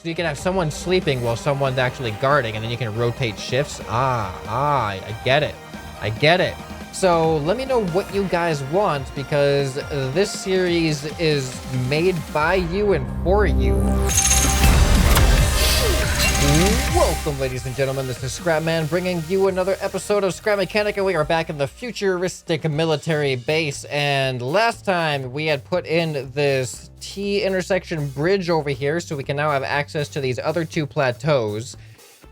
So you can have someone sleeping while someone's actually guarding, and then you can rotate shifts. I get it. I get it. So let me know what you guys want, because this series is made by you and for you. Welcome, ladies and gentlemen. This is ScrapMan bringing you another episode of Scrap Mechanic, and we are back in the futuristic military base. And last time we had put in this T-intersection bridge over here, so we can now have access to these other two plateaus.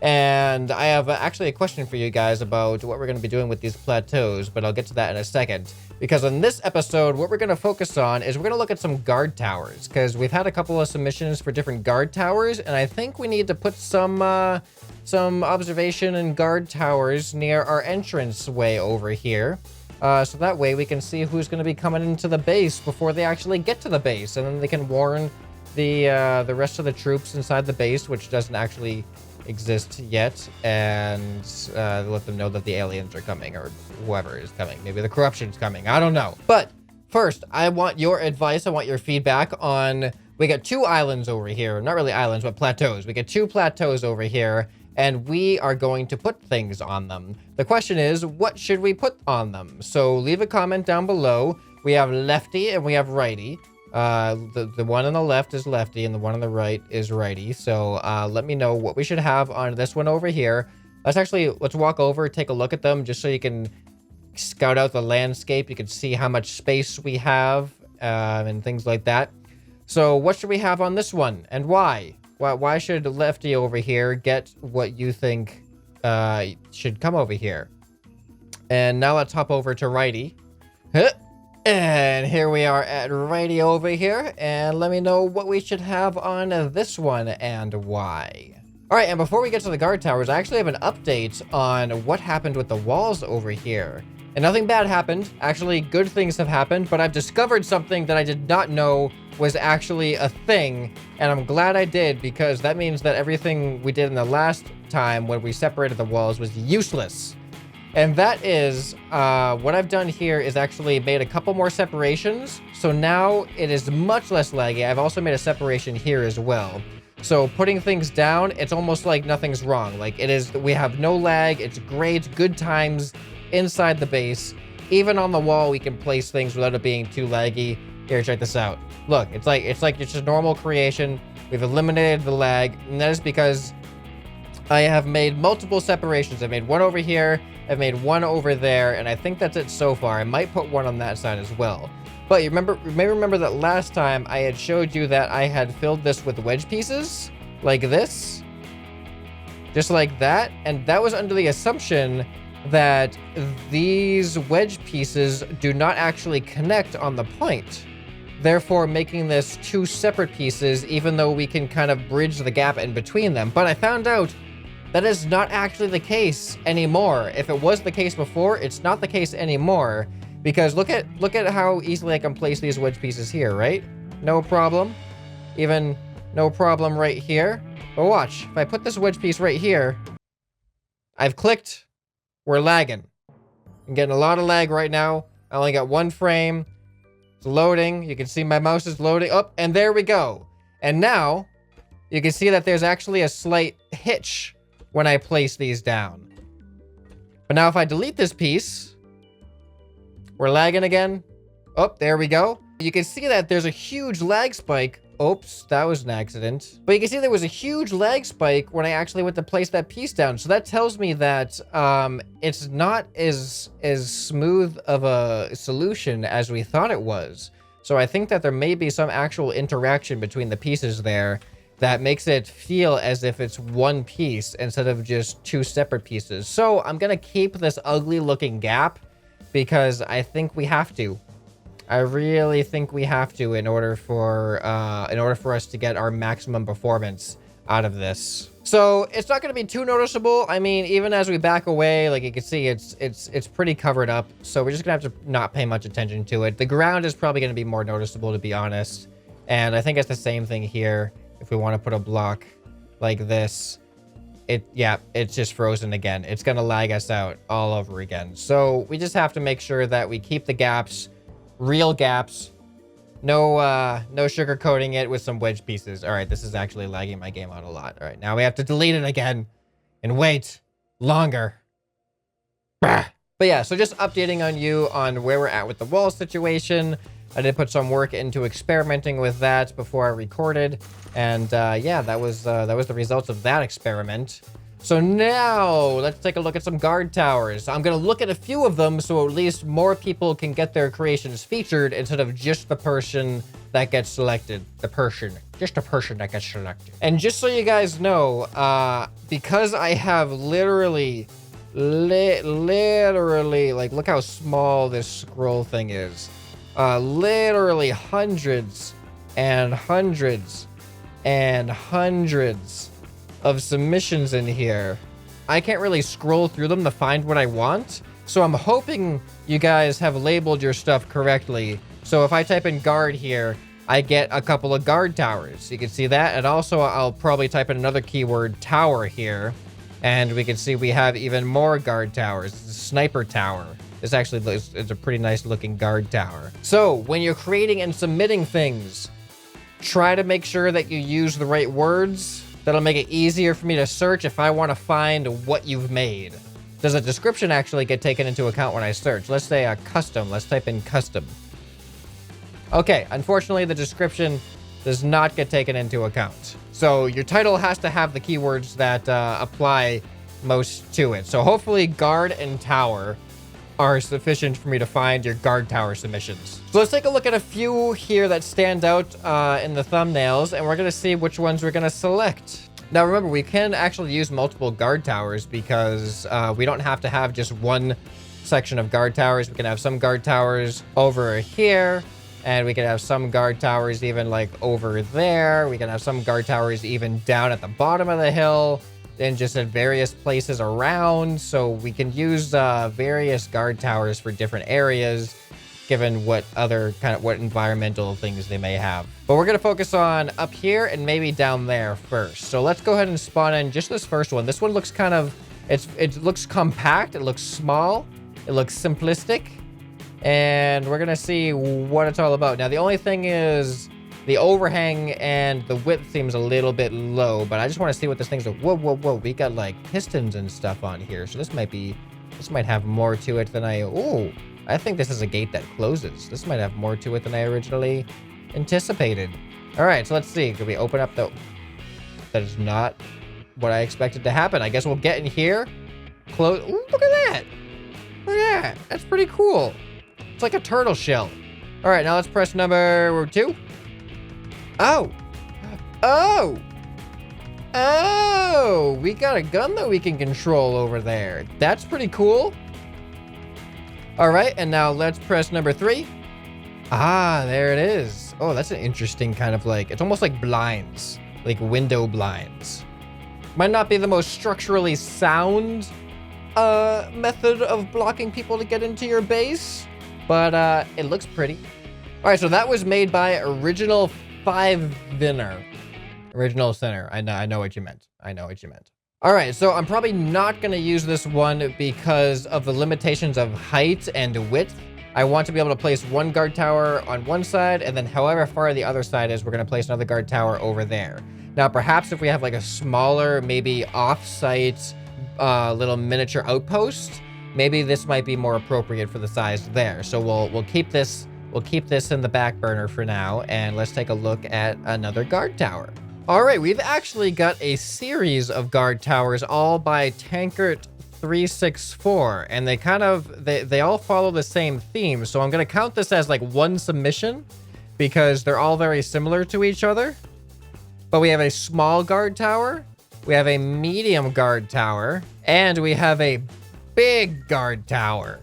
And I have actually a question for you guys about what we're going to be doing with these plateaus, but I'll get to that in a second. Because in this episode, what we're going to focus on is we're going to look at some guard towers, because we've had a couple of submissions for different guard towers, and I think we need to put some observation and guard towers near our entrance way over here. So that way we can see who's going to be coming into the base before they actually get to the base, and then they can warn the rest of the troops inside the base, which doesn't actually exist yet, and let them know that the aliens are coming, or whoever is coming. Maybe the corruption's coming. I don't know. But first, I want your advice. I want your feedback on... We got two islands over here. Not really islands, but plateaus. We got two plateaus over here, and we are going to put things on them. The question is, what should we put on them? So leave a comment down below. We have lefty and we have righty. The one on the left is lefty and the one on the right is righty. So let me know what we should have on this one over here. Let's walk over, take a look at them, just so you can scout out the landscape. You can see how much space we have and things like that. So what should we have on this one, and why? Why should lefty over here get what you think should come over here? And now let's hop over to righty. And here we are at righty over here, and let me know what we should have on this one and why. All right, and before we get to the guard towers, I actually have an update on what happened with the walls over here. And nothing bad happened. Actually, good things have happened, but I've discovered something that I did not know was actually a thing, and I'm glad I did, because that means that everything we did in the last time when we separated the walls was useless. And that is, what I've done here is actually made a couple more separations. So now it is much less laggy. I've also made a separation here as well. So putting things down, it's almost like nothing's wrong. Like we have no lag. It's great, good times inside the base. Even on the wall, we can place things without it being too laggy. Here, check this out. Look, it's like it's just normal creation. We've eliminated the lag, and that is because I have made multiple separations. I've made one over here. I've made one over there, and I think that's it so far. I might put one on that side as well. But you may remember that last time I had showed you that I had filled this with wedge pieces, like this. Just like that. And that was under the assumption that these wedge pieces do not actually connect on the point. Therefore, making this two separate pieces, even though we can kind of bridge the gap in between them. But I found out that is not actually the case anymore. If it was the case before, it's not the case anymore. Because look at how easily I can place these wedge pieces here, right? No problem. Even no problem right here. But watch, if I put this wedge piece right here, I've clicked, we're lagging. I'm getting a lot of lag right now. I only got one frame. It's loading. You can see my mouse is loading up, and there we go. And now you can see that there's actually a slight hitch when I place these down. But now if I delete this piece, we're lagging again. Oh, there we go. You can see that there's a huge lag spike. Oops, that was an accident. But you can see there was a huge lag spike when I actually went to place that piece down. So that tells me that it's not as smooth of a solution as we thought it was. So I think that there may be some actual interaction between the pieces there that makes it feel as if it's one piece instead of just two separate pieces. So I'm gonna keep this ugly looking gap because I think we have to. I really think we have to in order for us to get our maximum performance out of this. So it's not going to be too noticeable. I mean, even as we back away, like you can see, it's pretty covered up. So we're just gonna have to not pay much attention to it. The ground is probably going to be more noticeable, to be honest. And I think it's the same thing here. If we want to put a block like this, it's just frozen again. It's going to lag us out all over again. So we just have to make sure that we keep the gaps, real gaps, No sugarcoating it with some wedge pieces. All right, this is actually lagging my game out a lot. All right, now we have to delete it again and wait longer. Bah. But yeah, so just updating on you on where we're at with the wall situation. I did put some work into experimenting with that before I recorded. And yeah, that was the results of that experiment. So now let's take a look at some guard towers. I'm going to look at a few of them so at least more people can get their creations featured instead of just the person that gets selected. Just the person that gets selected. And just so you guys know, because I have literally, like, look how small this scroll thing is. Literally hundreds and hundreds and hundreds of submissions in here. I can't really scroll through them to find what I want. So I'm hoping you guys have labeled your stuff correctly. So if I type in guard here, I get a couple of guard towers. You can see that. And also I'll probably type in another keyword tower here. And we can see we have even more guard towers. It's a sniper tower. This actually looks, it's a pretty nice looking guard tower. So when you're creating and submitting things, try to make sure that you use the right words. That'll make it easier for me to search if I want to find what you've made. Does a description actually get taken into account when I search? Let's say a custom. Let's type in custom. Okay, unfortunately, the description does not get taken into account. So your title has to have the keywords that apply most to it. So hopefully guard and tower are sufficient for me to find your guard tower submissions. So let's take a look at a few here that stand out in the thumbnails, and we're going to see which ones we're going to select. Now remember, we can actually use multiple guard towers because we don't have to have just one section of guard towers. We can have some guard towers over here, and we can have some guard towers even like over there. We can have some guard towers even down at the bottom of the hill, and just at various places around. So we can use various guard towers for different areas, given what what environmental things they may have. But we're going to focus on up here and maybe down there first. So let's go ahead and spawn in just this first one. This one looks kind of, it looks compact. It looks small. It looks simplistic. And we're going to see what it's all about. Now, the only thing is the overhang and the width seems a little bit low, but I just want to see what this thing's like. Whoa, whoa, whoa. We got like pistons and stuff on here. So this might have more to it than I think this is a gate that closes. This might have more to it than I originally anticipated. All right, so let's see. Can we open up the... That is not what I expected to happen. I guess we'll get in here. Close. Ooh, look at that. Look at that. That's pretty cool. It's like a turtle shell. All right, now let's press number 2. Oh. Oh. Oh. We got a gun that we can control over there. That's pretty cool. All right, and now let's press number 3. Ah, there it is. Oh, that's an interesting kind of like, it's almost like blinds, like window blinds. Might not be the most structurally sound method of blocking people to get into your base, but it looks pretty. All right, so that was made by Original 5-Vinner. Original Center. I know what you meant. I know what you meant. All right, so I'm probably not going to use this one because of the limitations of height and width. I want to be able to place one guard tower on one side, and then however far the other side is, we're going to place another guard tower over there. Now, perhaps if we have like a smaller, maybe off-site little miniature outpost, maybe this might be more appropriate for the size there. So we'll keep this in the back burner for now, and let's take a look at another guard tower. All right, we've actually got a series of guard towers all by Tankert364, and they all follow the same theme. So I'm going to count this as like one submission because they're all very similar to each other. But we have a small guard tower, we have a medium guard tower, and we have a big guard tower.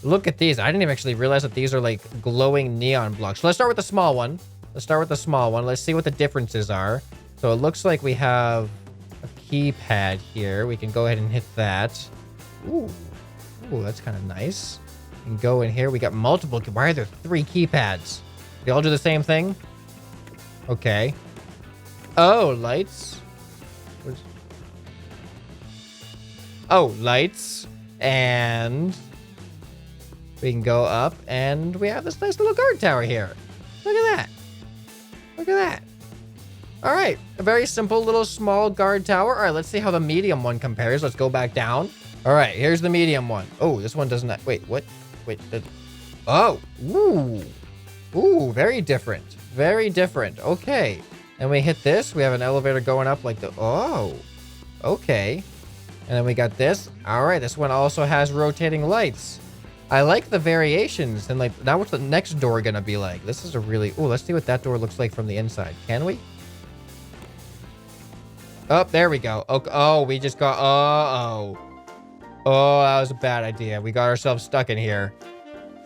Look at these. I didn't even actually realize that these are like glowing neon blocks. So let's start with the small one. Let's see what the differences are. So it looks like we have a keypad here. We can go ahead and hit that. Ooh, that's kind of nice. We can go in here. We got multiple. Why are there 3 keypads? They all do the same thing? Okay. Oh, lights. Oh, lights. And we can go up and we have this nice little guard tower here. Look at that. Look at that. All right, a very simple little small guard tower. All right, let's see how the medium one compares. Let's go back down. All right, here's the medium one. Oh, this one doesn't, wait, what? Wait, oh, ooh. Ooh, very different. Very different. Okay. And we hit this. We have an elevator going up like the, oh, okay. And then we got this. All right, this one also has rotating lights. I like the variations. And like, now what's the next door gonna be like? This is a really, oh, let's see what that door looks like from the inside. Can we? Oh, there we go. Oh, we just got, oh, that was a bad idea. We got ourselves stuck in here.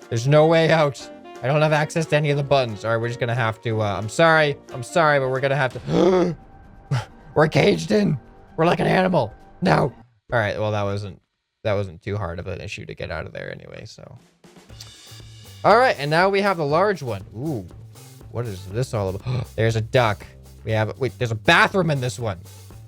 There's no way out. I don't have access to any of the buttons. All right, we're just gonna have to, I'm sorry, but we're gonna have to, we're caged in. We're like an animal. No. All right, well, that wasn't too hard of an issue to get out of there anyway, so. All right, and now we have the large one. Ooh, what is this all about? There's a duck. We have, wait, there's a bathroom in this one.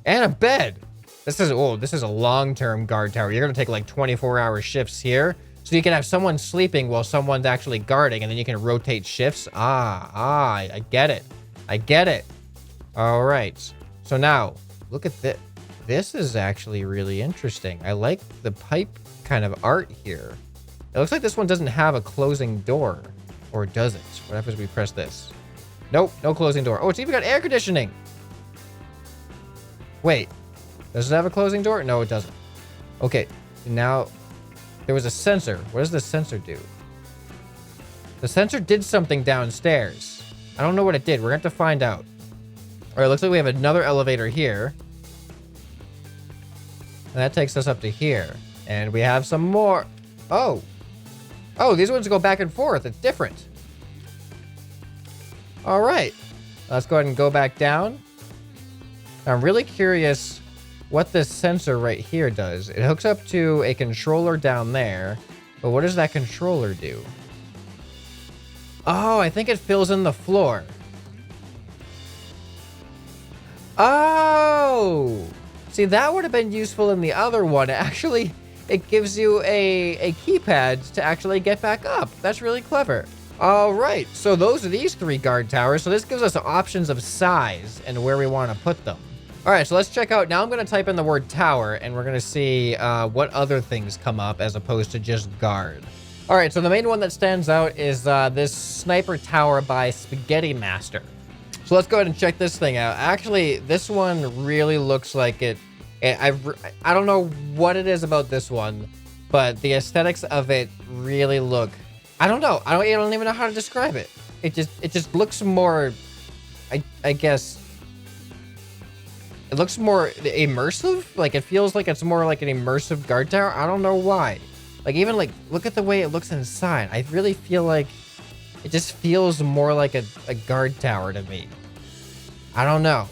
And a bed. This is a long-term guard tower. You're gonna take like 24-hour shifts here. So you can have someone sleeping while someone's actually guarding, and then you can rotate shifts. I get it. I get it. All right. So now, look at this. This is actually really interesting. I like the pipe kind of art here. It looks like this one doesn't have a closing door. Or does it? What happens if we press this? Nope, no closing door. Oh, it's even got air conditioning. Wait, does it have a closing door? No, it doesn't. Okay, now there was a sensor. What does the sensor do? The sensor did something downstairs. I don't know what it did. We're going to have to find out. All right, looks like we have another elevator here. And that takes us up to here. And we have some more. Oh, these ones go back and forth. It's different. All right, let's go ahead and go back down. I'm really curious what this sensor right here does. It hooks up to a controller down there, but what does that controller do? Oh, I think it fills in the floor. Oh, see, that would have been useful in the other one. Actually, it gives you a keypad to actually get back up. That's really clever. All right, so those are these 3 guard towers. So this gives us options of size and where we want to put them. All right, so let's check out. Now I'm going to type in the word tower, and we're going to see what other things come up as opposed to just guard. All right, so the main one that stands out is this sniper tower by Spaghetti Master. So let's go ahead and check this thing out. Actually, this one really looks like it. I don't know what it is about this one, but the aesthetics of it really look. I don't know. I don't even know how to describe it. It just looks more. I guess. It looks more immersive. Like, it feels like it's more like an immersive guard tower. I don't know why. Like, even like, look at the way it looks inside. I really feel like it just feels more like a guard tower to me. I don't know.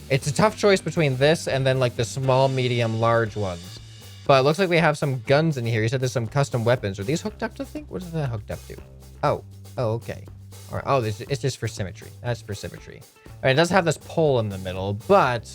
It's a tough choice between this and then like the small, medium, large ones. But it looks like we have some guns in here. You said there's some custom weapons. Are these hooked up to things? What is that hooked up to? Oh, okay. All right. Oh, it's just for symmetry. That's for symmetry. All right, it does have this pole in the middle, but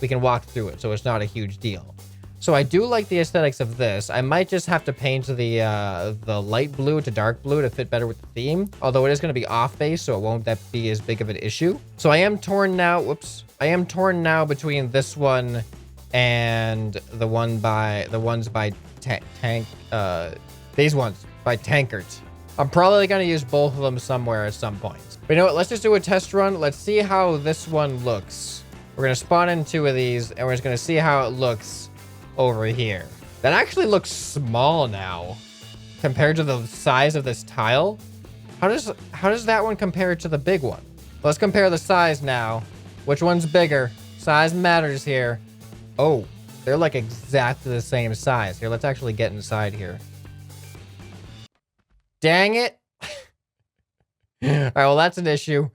we can walk through it, so it's not a huge deal. So I do like the aesthetics of this. I might just have to paint the light blue to dark blue to fit better with the theme, although it is going to be off base, so it won't be as big of an issue. So I am torn now. Whoops. I am torn now between this one and the ones by these ones by Tankard. I'm probably going to use both of them somewhere at some point. But you know what? Let's just do a test run. Let's see how this one looks. We're going to spawn in 2 of these, and we're just going to see how it looks over here. That actually looks small now compared to the size of this tile. How does that one compare to the big one? Let's compare the size now. Which one's bigger? Size matters here. Oh, they're like exactly the same size. Here, let's actually get inside here. Dang it. All right, well, that's an issue.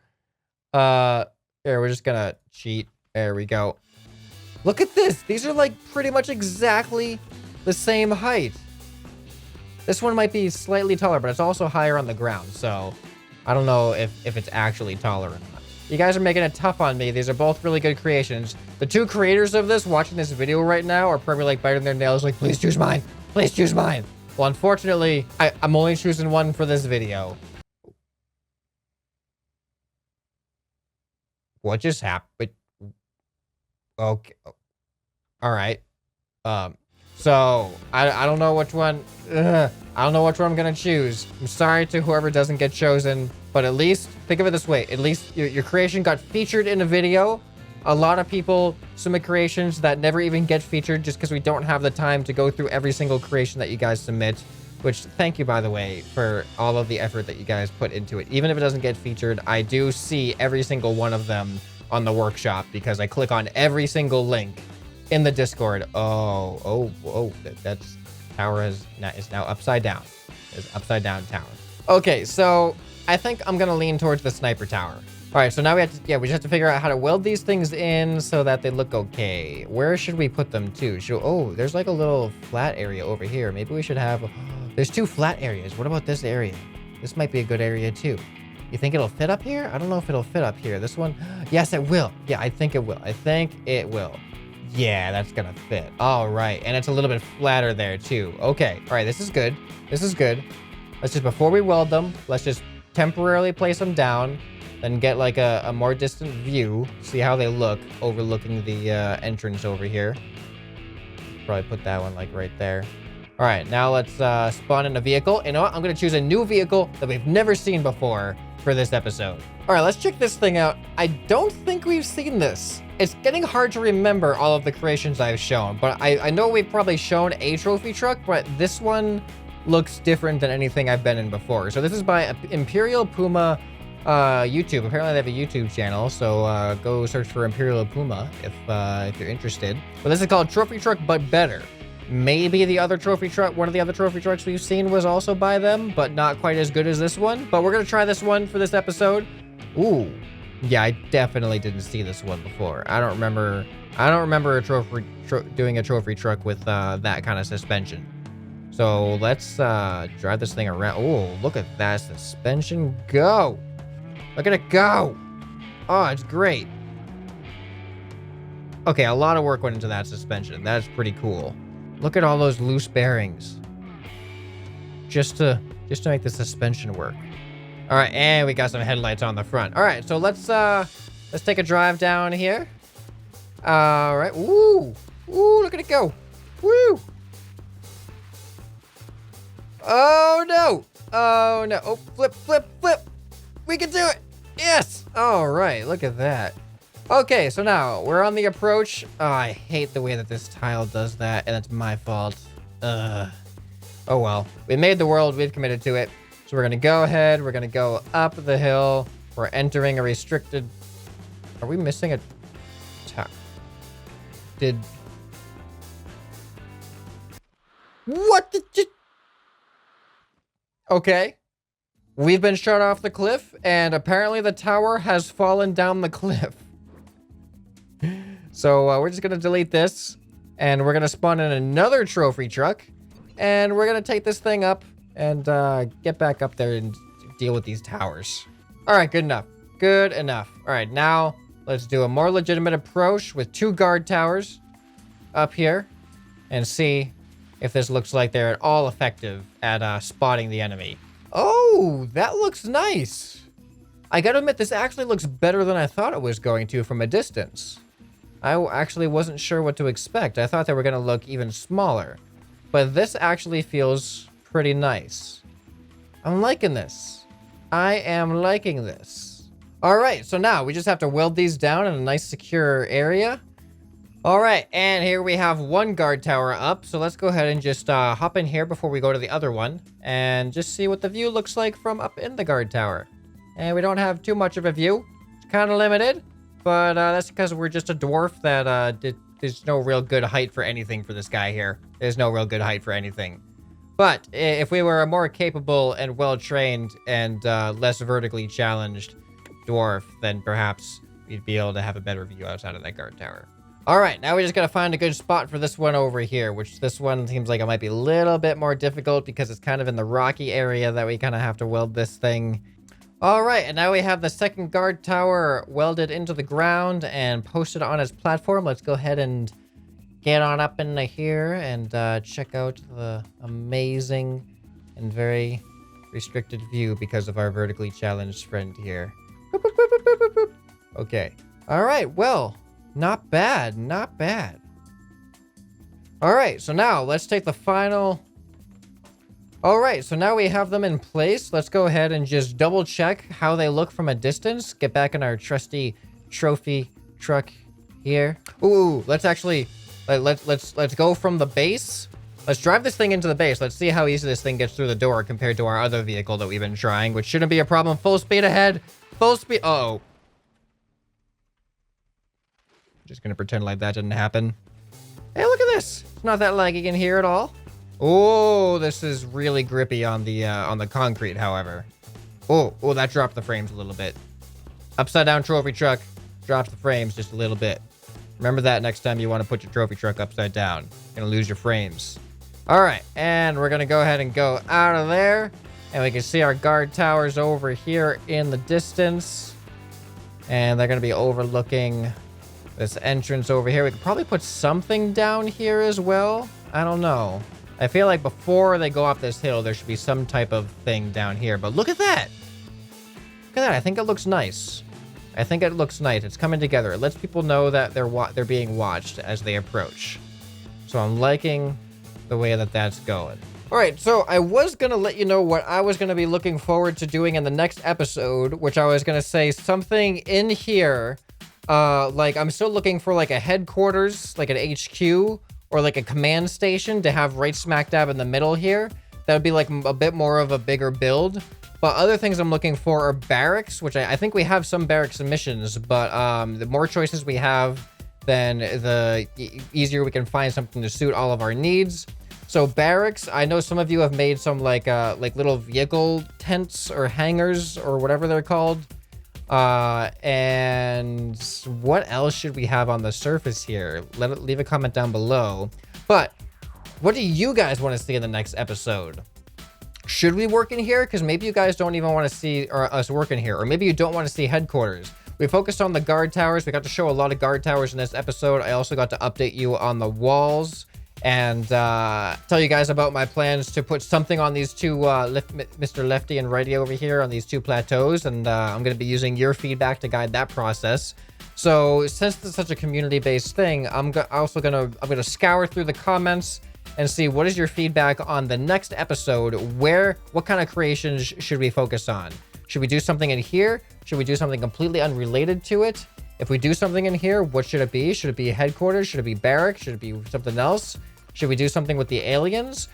Here, we're just gonna cheat. There we go. Look at this. These are like pretty much exactly the same height. This one might be slightly taller, but it's also higher on the ground. So I don't know if it's actually taller or not. You guys are making it tough on me. These are both really good creations. The 2 creators of this watching this video right now are probably like biting their nails like, please choose mine. Please choose mine. Well, unfortunately, I'm only choosing one for this video. What just happened? Okay. All right. So I don't know which one. I don't know which one I'm gonna choose. I'm sorry to whoever doesn't get chosen, but at least think of it this way. At least your creation got featured in a video. A lot of people submit creations that never even get featured just because we don't have the time to go through every single creation that you guys submit. Which, thank you, by the way, for all of the effort that you guys put into it. Even if it doesn't get featured, I do see every single one of them on the workshop because I click on every single link in the Discord. Oh, that's tower is now upside down. It's upside down tower. Okay, so I think I'm gonna lean towards the sniper tower. All right, so now we have to, we just have to figure out how to weld these things in so that they look okay. Where should we put them too? Oh, there's like a little flat area over here. Maybe we should have, there's 2 flat areas. What about this area? This might be a good area too. You think it'll fit up here? I don't know if it'll fit up here. This one, yes, it will. Yeah, I think it will. I think it will. Yeah, that's gonna fit. All right, and it's a little bit flatter there too. Okay, all right, this is good. This is good. Let's just, before we weld them, let's just temporarily place them down, then get like a more distant view, see how they look, overlooking the entrance over here. Probably put that one like right there. All right, now let's spawn in a vehicle. You know what? I'm gonna choose a new vehicle that we've never seen before for this episode. All right, let's check this thing out. I don't think we've seen this. It's getting hard to remember all of the creations I've shown, but I know we've probably shown a trophy truck, but this one looks different than anything I've been in before. So this is by Imperial Puma YouTube. Apparently they have a YouTube channel, so go search for Imperial Puma if you're interested. But this is called Trophy Truck, but better. Maybe the other trophy truck, one of the other trophy trucks we've seen was also by them, but not quite as good as this one. But we're gonna try this one for this episode. Ooh, yeah, I definitely didn't see this one before. I don't remember doing a trophy truck with that kind of suspension. So let's drive this thing around. Oh, look at that suspension go! Look at it go! Oh, it's great. Okay, a lot of work went into that suspension. That's pretty cool. Look at all those loose bearings. Just to make the suspension work. All right, and we got some headlights on the front. All right, so let's take a drive down here. All right. Ooh, look at it go. Woo! Oh no! Oh no! Oh, flip! We can do it! Yes! All right, look at that. Okay, so now we're on the approach. Oh, I hate the way that this tile does that, and it's my fault. Oh well. We made the world, we've committed to it. So we're gonna go ahead, we're gonna go up the hill. We're entering a restricted... Are we missing a... What did you... Okay. We've been shot off the cliff, and apparently the tower has fallen down the cliff. So we're just gonna delete this, and we're gonna spawn in another trophy truck, and we're gonna take this thing up and get back up there and deal with these towers. All right, good enough. Good enough. All right, now let's do a more legitimate approach with 2 guard towers up here and see if this looks like they're at all effective at spotting the enemy. Oh, that looks nice. I gotta admit, this actually looks better than I thought it was going to from a distance. I actually wasn't sure what to expect. I thought they were gonna look even smaller, but this actually feels pretty nice. I'm liking this. I am liking this. All right, so now we just have to weld these down in a nice secure area. All right, and here we have 1 guard tower up. So let's go ahead and just hop in here before we go to the other one and just see what the view looks like from up in the guard tower. And we don't have too much of a view. It's kind of limited, but that's because we're just a dwarf that there's no real good height for anything for this guy here. There's no real good height for anything. But if we were a more capable and well-trained and less vertically challenged dwarf, then perhaps we'd be able to have a better view outside of that guard tower. All right, now we just gotta find a good spot for this one over here, which this one seems like it might be a little bit more difficult because it's kind of in the rocky area that we kind of have to weld this thing. All right, and now we have the second guard tower welded into the ground and posted on its platform. Let's go ahead and get on up into here and check out the amazing and very restricted view because of our vertically challenged friend here. Boop, boop, boop, boop, boop, boop. Okay. All right, well, not bad, not bad. All right, so now let's take the final... All right, so now we have them in place. Let's go ahead and just double check how they look from a distance. Get back in our trusty trophy truck here. Ooh, let's actually, let's go from the base. Let's drive this thing into the base. Let's see how easy this thing gets through the door compared to our other vehicle that we've been trying, which shouldn't be a problem. Full speed ahead. Full speed. Uh-oh. Just gonna pretend like that didn't happen. Hey, look at this. It's not that laggy in here at all. Oh, this is really grippy on the concrete, however. Oh, that dropped the frames a little bit. Upside down trophy truck drops the frames just a little bit. Remember that next time you want to put your trophy truck upside down. You're gonna lose your frames. All right, and we're gonna go ahead and go out of there. And we can see our guard towers over here in the distance. And they're gonna be overlooking this entrance over here. We could probably put something down here as well. I don't know. I feel like before they go up this hill, there should be some type of thing down here. But look at that. Look at that. I think it looks nice. I think it looks nice. It's coming together. It lets people know that they're being watched as they approach. So I'm liking the way that that's going. All right, so I was going to let you know what I was going to be looking forward to doing in the next episode, which I was going to say something in here. Like I'm still looking for like a headquarters, like an HQ, or like a command station to have right smack dab in the middle here. That would be like a bit more of a bigger build. But other things I'm looking for are barracks, which I think we have some barracks missions, but the more choices we have, then the easier we can find something to suit all of our needs. So barracks, I know some of you have made some like little vehicle tents or hangars or whatever they're called. And what else should we have on the surface here? Leave a comment down below. But what do you guys want to see in the next episode? Should we work in here? Because maybe you guys don't even want to see us work in here, or maybe you don't want to see headquarters. We focused on the guard towers. We got to show a lot of guard towers in this episode. I also got to update you on the walls and tell you guys about my plans to put something on these two, Mr. Lefty and Righty over here on these two plateaus. And I'm going to be using your feedback to guide that process. So since this is such a community-based thing, I'm going to scour through the comments and see what is your feedback on the next episode. What kind of creations should we focus on? Should we do something in here? Should we do something completely unrelated to it? If we do something in here, what should it be? Should it be headquarters? Should it be barracks? Should it be something else? Should we do something with the aliens?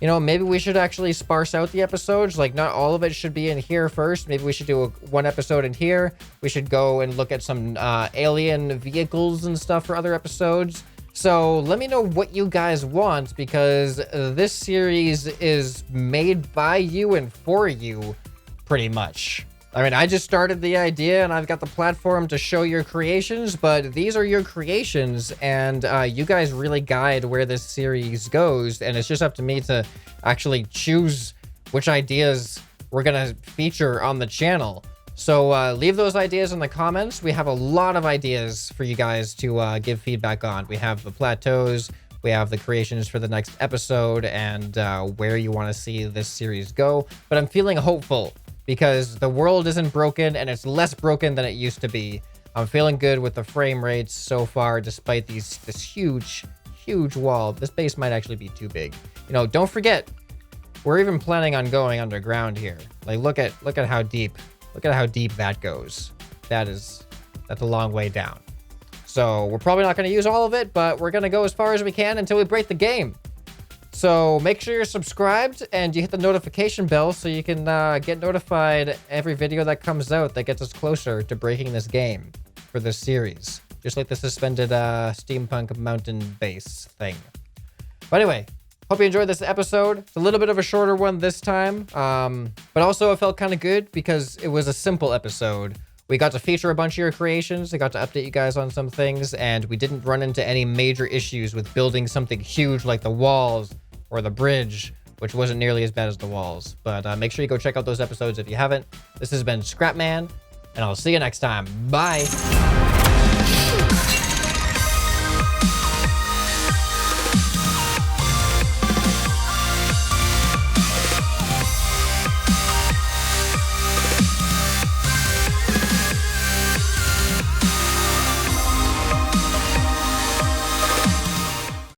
You know, maybe we should actually sparse out the episodes. Like, not all of it should be in here first. Maybe we should do one episode in here. We should go and look at some alien vehicles and stuff for other episodes. So let me know what you guys want, because this series is made by you and for you, pretty much. I mean, I just started the idea and I've got the platform to show your creations, but these are your creations, and you guys really guide where this series goes, and it's just up to me to actually choose which ideas we're gonna feature on the channel. So leave those ideas in the comments. We have a lot of ideas for you guys to give feedback on. We have the plateaus, we have the creations for the next episode, and where you want to see this series go. But I'm feeling hopeful, because the world isn't broken, and it's less broken than it used to be. I'm feeling good with the frame rates so far, despite this huge wall. This base might actually be too big. You know, don't forget, we're even planning on going underground here. Like, look at how deep. Look at how deep that goes. That's a long way down. So we're probably not going to use all of it, but we're going to go as far as we can until we break the game. So make sure you're subscribed and you hit the notification bell so you can get notified every video that comes out that gets us closer to breaking this game for this series. Just like the suspended steampunk mountain base thing. But anyway, hope you enjoyed this episode. It's a little bit of a shorter one this time, but also it felt kind of good because it was a simple episode. We got to feature a bunch of your creations. I got to update you guys on some things, and we didn't run into any major issues with building something huge like the walls or the bridge, which wasn't nearly as bad as the walls. But make sure you go check out those episodes if you haven't. This has been ScrapMan, and I'll see you next time. Bye.